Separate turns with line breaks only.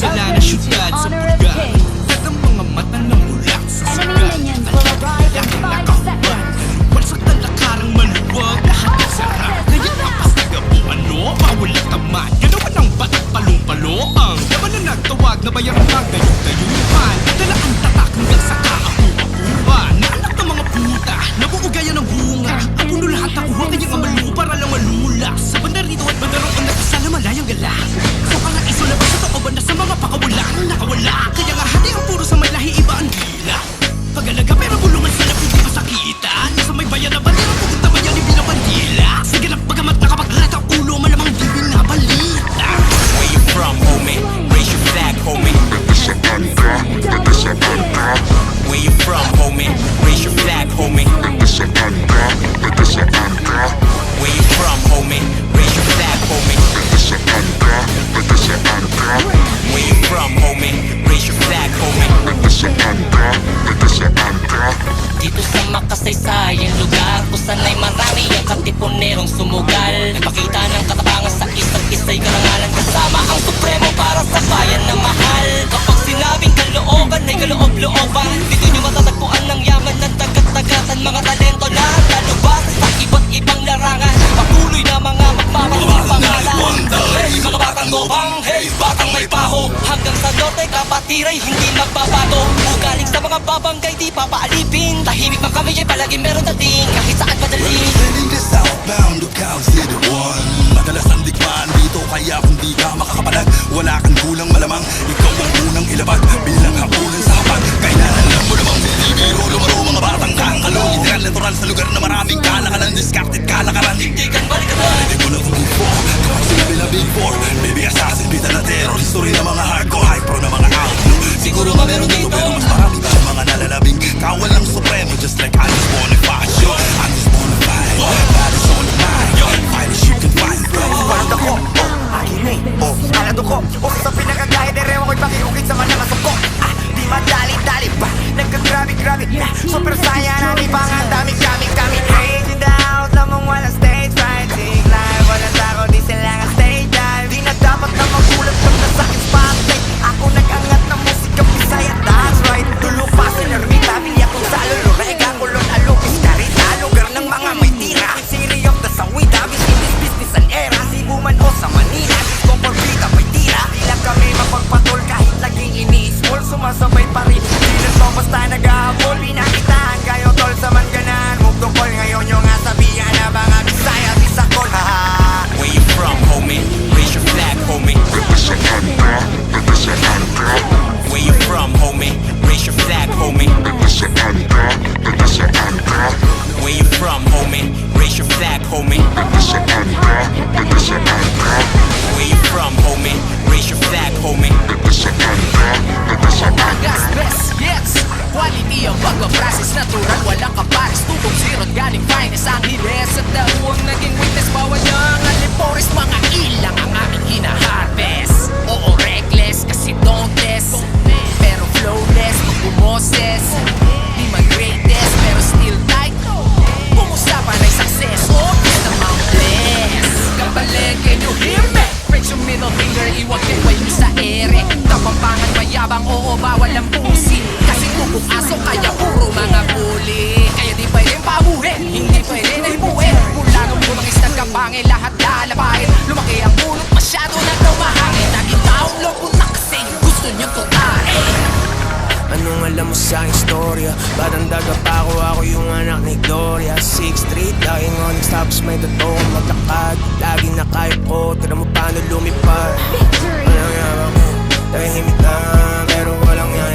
sala na syudad sa purga at ang mga mata na mulak sa sugat. Ang nakahubad, walsak na lakarang maluwag, lahat ng sarap. Kaya kapas tagabo ano, bawal at taman. Ganawan ng batak palong-palo ang laban na nagtawag na bayang magdayong-dayuhan. Dala ang tatak hanggang sa kaapu-apuha na anak ng mga puta, nabuugaya ng bunga. Ang puno lahat nakuha, kaya nga malu para lang malula. Sa banda rito at banda roon nagkasala malayang gala. So paraiso na ba sa tao ba na sa mga pakawala nakawala? Kaya nga hati ang puro sa may lahi, iba ang gila. Pag-alaga pero bulungan sila hindi masakitan. Sa may bayan na bandera pupunta man yan ibig na bandila. Sige na pagamat nakapaglat ang ulo malamang di binabalita.
Where you from, homie? Raise your flag, homie. Where you from, homie? Raise your flag, homie. Where you from, homie? Raise your flag, homie. Where you from, homie? Raise your flag, homie.
Dito sa makasaysayang lugar kung sana'y marami ang katipunerong sumugal. Nagpakita ng katapangan sa isa't isa'y karangalan kasama ang supremo para sa bayan na mahal. Kapag sinabing kalooban ay kaloob-looban, dito nyo matatagpuan ng yaman ng tagat-tagatan. Mga talento na lalabas sa iba't ibang larangan. Patuloy na mga magmamaling pangalan. Hey, mga batang gopang, hey, batang may paho. Hanggang sa norte kapatiray hindi magbabago. Ugaling sa mga babanggay di papaalipin. Tahimik man kami ay palagi meron dating kahit saan madaling.
Heading the southbound to Cal City 1. Madalas ang digmaan dito kaya kung di ka makakapalag, wala kang gulang malamang. Ikaw ang unang ilabag bilang hapunan sa hapag. Kailangan lang mo namang hindi biro lumaro mga batang kangkalong. Literal natural sa lugar na maraming kalakalan. Discarded kalakaran,
Digdigan balikatan.
hindi ko na kung big four. Kapag sinabi na big four, baby assassin, bita na terror. History na mga hardcore, hype pro na mga outlaw.
Siguro nga meron dito
Pero mas marami pa mga nalalabing kawal ng supremo. Just like I just wanna fight you, I just wanna fight. That is on the mind, fight as you can find.
Palad ako, akin eh, alado ko. Sa pinakagaya de rewa ko'y pakiukit sa manangasok ko. Di madali-dali pa, nagkagrabe-grabe. Super saya namin pang ang dami-kami. Crazy in the house, lamang walang stage fright. Take live, walang tako, di sila nga stage dive. Di na dapat na magulat pag nasa akin spotlight. Ako nag-angat ng musika, Bisaya, that's right. Dulo pa sa nermita, bilya kong salo. Lorega, kulon, alupis, karita. Lugar ng mga may tira. City of the Sawi, Davis, in this business and era. Cebu man o sa Manila, disco for Vita, may tira. Di lang kami mapagpatol kahit laging ini-small. Sumasabay pa rin, di na to basta nag-ahabol. Pinakitaan kayo tol sa mangganan. Mugtungkol ngayon yung nga sabihan na mga Bisaya, Bisakol.
Where you from, homie? Raise your flag, homie. Where you from, homie? Raise your flag, homie. Where you from, homie? Raise your flag, homie. Where you from, homie? Raise your flag, homie.
Gas, best, yes. Quality ang pagka-process, natural, walang kapares. 2.0 galing finest, ang hiles at dahuang naging witness. Bawal niyang alipores, mga ilang ang aming hina-harvest. Oo, reckless, kasi dauntless. Pero flawless, pag bumoses. Di man greatest, pero still tight. Pumusapan ay success, oh, it's the mountless. Kapalig, can you hear me? Raise your middle finger, iwag kaway mo sa ere. Kapampangan mayabang, oo, bawal ang pusi. Kasi tubong aso, kaya puro mga bully. Kaya di pwedeng pabuhin, hindi pwede na himuhin. Mula nung bumangis nagkapangin, lahat lalabahin. Lumaki ang bulot, masyado na daw mahangin. Naging taong loko na kasi gusto niyang tutain.
Anong alam mo sa istorya? Batang daga pa ako yung anak ni Gloria. 6'3", laging onyx tapos may totoong maglakad. Lagi na kayo ko, tira mo